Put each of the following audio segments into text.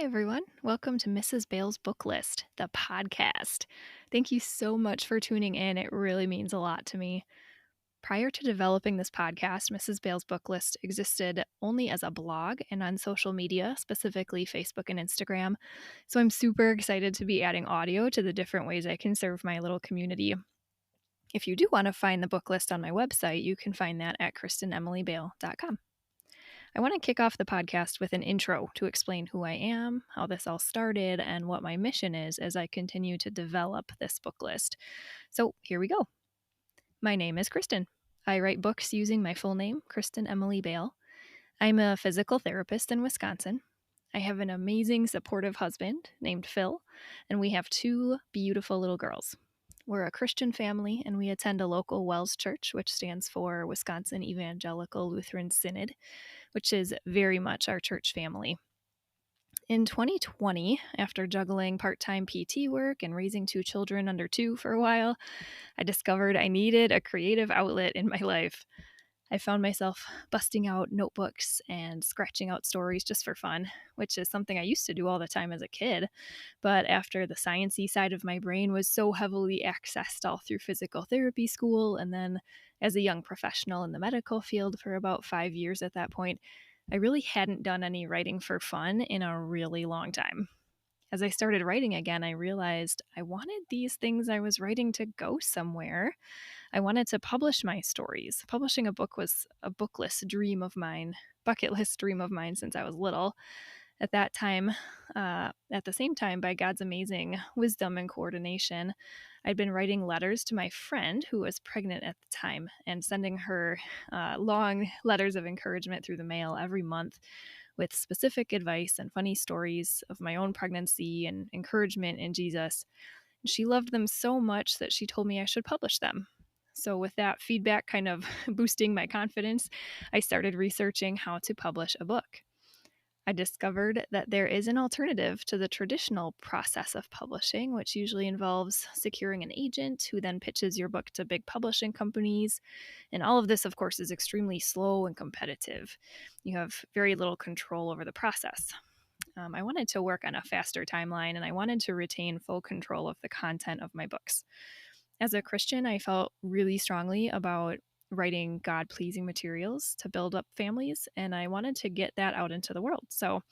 everyone. Welcome to Mrs. Behl's Booklist, the podcast. Thank you so much for tuning in. It really means a lot to me. Prior to developing this podcast, Mrs. Behl's Booklist existed only as a blog and on social media, specifically Facebook and Instagram. So I'm super excited to be adding audio to the different ways I can serve my little community. If you do want to find the book list on my website, you can find that at KristenEmilyBehl.com. I want to kick off the podcast with an intro to explain who I am, how this all started, and what my mission is as I continue to develop this book list. So here we go. My name is Kristen. I write books using my full name, Kristen Emily Behl. I'm a physical therapist in Wisconsin. I have an amazing, supportive husband named Phil, and we have two beautiful little girls. We're a Christian family, and we attend a local WELS church, which stands for Wisconsin Evangelical Lutheran Synod, which is very much our church family. In 2020, after juggling part-time PT work and raising two children under 2 for a while, I discovered I needed a creative outlet in my life. I found myself busting out notebooks and scratching out stories just for fun, which is something I used to do all the time as a kid. But after the sciencey side of my brain was so heavily accessed all through physical therapy school, and then as a young professional in the medical field for about 5 years at that point, I really hadn't done any writing for fun in a really long time. As I started writing again, I realized I wanted these things I was writing to go somewhere. I wanted to publish my stories. Publishing a book was a bucket list dream of mine since I was little. At that time, at the same time, by God's amazing wisdom and coordination, I'd been writing letters to my friend who was pregnant at the time and sending her long letters of encouragement through the mail every month with specific advice and funny stories of my own pregnancy and encouragement in Jesus. And she loved them so much that she told me I should publish them. So, with that feedback kind of boosting my confidence, I started researching how to publish a book. I discovered that there is an alternative to the traditional process of publishing, which usually involves securing an agent who then pitches your book to big publishing companies. And all of this, of course, is extremely slow and competitive. You have very little control over the process. I wanted to work on a faster timeline, and I wanted to retain full control of the content of my books. As a Christian, I felt really strongly about writing God-pleasing materials to build up families, and I wanted to get that out into the world. So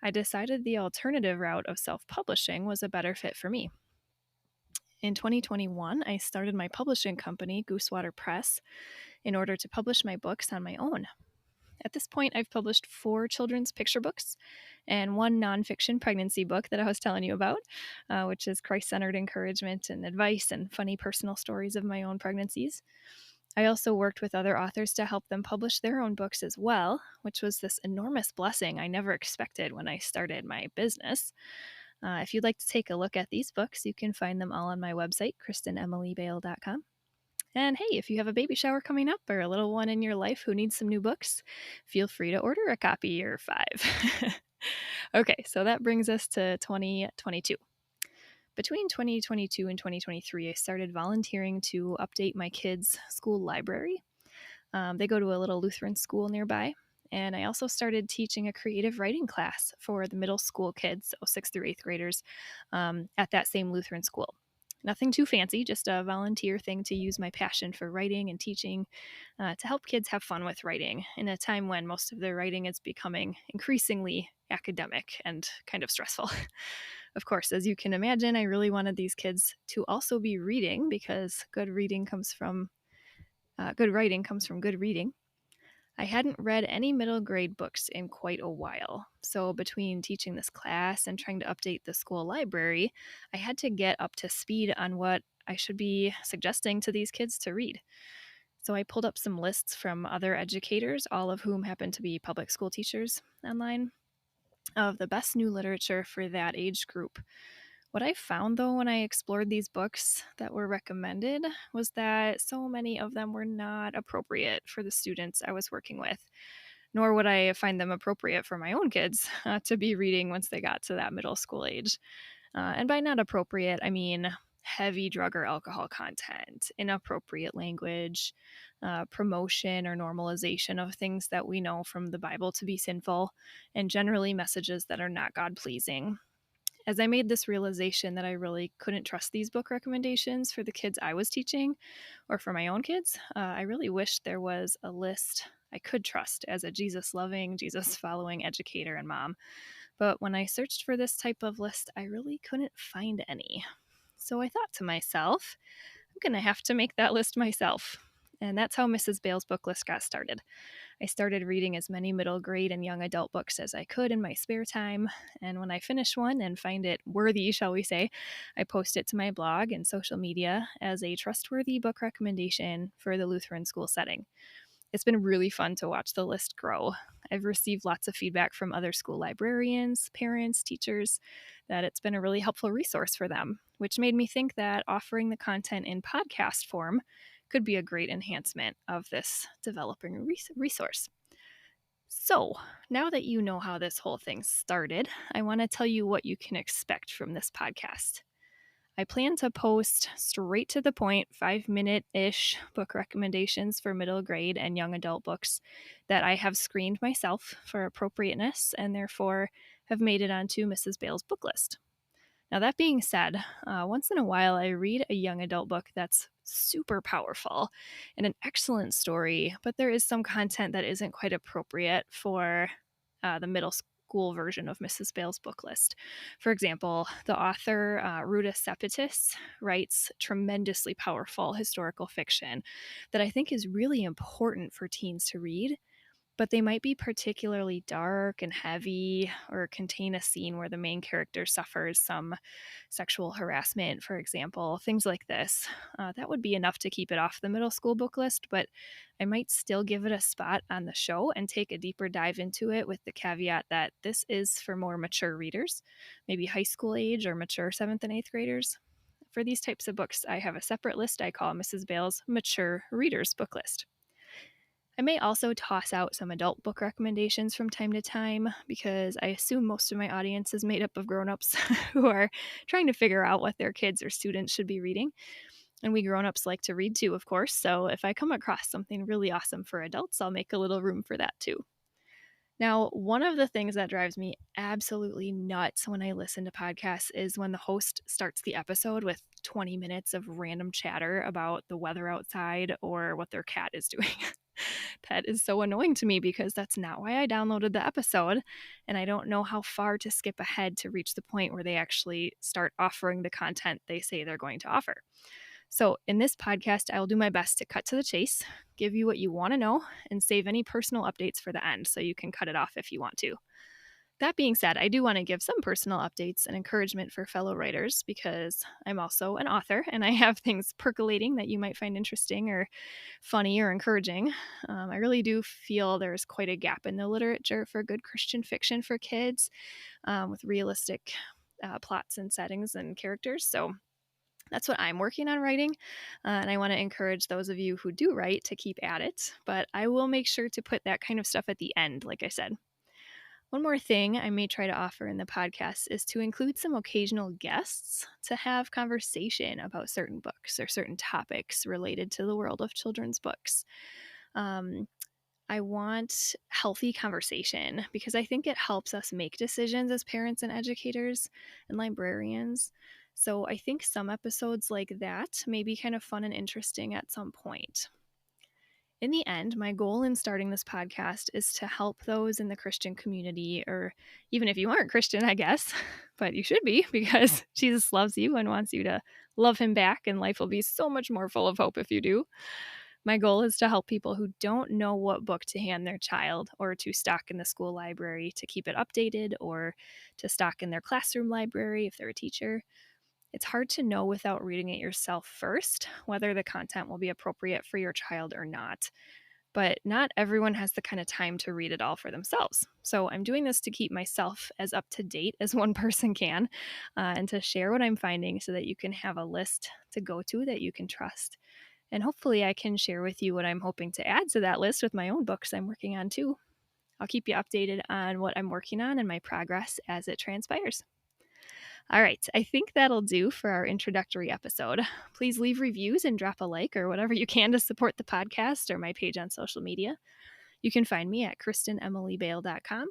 I decided the alternative route of self-publishing was a better fit for me. In 2021, I started my publishing company, Goosewater Press, in order to publish my books on my own. At this point, I've published 4 children's picture books and 1 nonfiction pregnancy book that I was telling you about, which is Christ-centered encouragement and advice and funny personal stories of my own pregnancies. I also worked with other authors to help them publish their own books as well, which was this enormous blessing I never expected when I started my business. If you'd like to take a look at these books, you can find them all on my website, KristenEmilyBehl.com. And hey, if you have a baby shower coming up or a little one in your life who needs some new books, feel free to order a copy or 5. Okay, so that brings us to 2022. Between 2022 and 2023, I started volunteering to update my kids' school library. They go to a little Lutheran school nearby. And I also started teaching a creative writing class for the middle school kids, so 6th through 8th graders, at that same Lutheran school. Nothing too fancy, just a volunteer thing to use my passion for writing and teaching to help kids have fun with writing in a time when most of their writing is becoming increasingly academic and kind of stressful. Of course, as you can imagine, I really wanted these kids to also be reading because good writing comes from good reading. I hadn't read any middle grade books in quite a while. So between teaching this class and trying to update the school library, I had to get up to speed on what I should be suggesting to these kids to read. So I pulled up some lists from other educators, all of whom happen to be public school teachers online, of the best new literature for that age group. What I found, though, when I explored these books that were recommended was that so many of them were not appropriate for the students I was working with, nor would I find them appropriate for my own kids to be reading once they got to that middle school age. And by not appropriate, I mean heavy drug or alcohol content, inappropriate language, promotion or normalization of things that we know from the Bible to be sinful, and generally messages that are not God-pleasing. As I made this realization that I really couldn't trust these book recommendations for the kids I was teaching or for my own kids, I really wished there was a list I could trust as a Jesus-loving, Jesus-following educator and mom. But when I searched for this type of list, I really couldn't find any. So I thought to myself, I'm going to have to make that list myself. And that's how Mrs. Behl's book list got started. I started reading as many middle grade and young adult books as I could in my spare time. And when I finish one and find it worthy, shall we say, I post it to my blog and social media as a trustworthy book recommendation for the Lutheran school setting. It's been really fun to watch the list grow. I've received lots of feedback from other school librarians, parents, teachers, that it's been a really helpful resource for them, which made me think that offering the content in podcast form could be a great enhancement of this developing resource. So, now that you know how this whole thing started, I want to tell you what you can expect from this podcast. I plan to post straight to the point, 5-minute-ish book recommendations for middle grade and young adult books that I have screened myself for appropriateness and therefore have made it onto Mrs. Behl's book list. Now, that being said, once in a while I read a young adult book that's super powerful and an excellent story, but there is some content that isn't quite appropriate for the middle school version of Mrs. Behl's book list. For example, the author Ruta Sepetys writes tremendously powerful historical fiction that I think is really important for teens to read, but they might be particularly dark and heavy or contain a scene where the main character suffers some sexual harassment, for example, things like this. That would be enough to keep it off the middle school book list, but I might still give it a spot on the show and take a deeper dive into it with the caveat that this is for more mature readers, maybe high school age or mature 7th and 8th graders. For these types of books, I have a separate list I call Mrs. Behl's Mature Readers Book List. I may also toss out some adult book recommendations from time to time because I assume most of my audience is made up of grown-ups who are trying to figure out what their kids or students should be reading. And we grown-ups like to read too, of course, so if I come across something really awesome for adults, I'll make a little room for that too. Now, one of the things that drives me absolutely nuts when I listen to podcasts is when the host starts the episode with 20 minutes of random chatter about the weather outside or what their cat is doing. That is so annoying to me because that's not why I downloaded the episode, and I don't know how far to skip ahead to reach the point where they actually start offering the content they say they're going to offer. So in this podcast, I'll do my best to cut to the chase, give you what you want to know, and save any personal updates for the end so you can cut it off if you want to. That being said, I do want to give some personal updates and encouragement for fellow writers because I'm also an author and I have things percolating that you might find interesting or funny or encouraging. I really do feel there's quite a gap in the literature for good Christian fiction for kids with realistic plots and settings and characters. So that's what I'm working on writing, and I want to encourage those of you who do write to keep at it, but I will make sure to put that kind of stuff at the end, like I said. One more thing I may try to offer in the podcast is to include some occasional guests to have conversation about certain books or certain topics related to the world of children's books. I want healthy conversation because I think it helps us make decisions as parents and educators and librarians. So I think some episodes like that may be kind of fun and interesting at some point. In the end, my goal in starting this podcast is to help those in the Christian community, or even if you aren't Christian, I guess, but you should be because Jesus loves you and wants you to love him back, and life will be so much more full of hope if you do. My goal is to help people who don't know what book to hand their child or to stock in the school library to keep it updated, or to stock in their classroom library if they're a teacher. It's hard to know without reading it yourself first whether the content will be appropriate for your child or not. But not everyone has the kind of time to read it all for themselves. So I'm doing this to keep myself as up to date as one person can, and to share what I'm finding so that you can have a list to go to that you can trust. And hopefully I can share with you what I'm hoping to add to that list with my own books I'm working on too. I'll keep you updated on what I'm working on and my progress as it transpires. All right, I think that'll do for our introductory episode. Please leave reviews and drop a like or whatever you can to support the podcast or my page on social media. You can find me at KristenEmilyBehl.com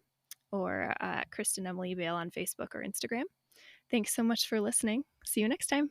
or Kristen Emily Behl on Facebook or Instagram. Thanks so much for listening. See you next time.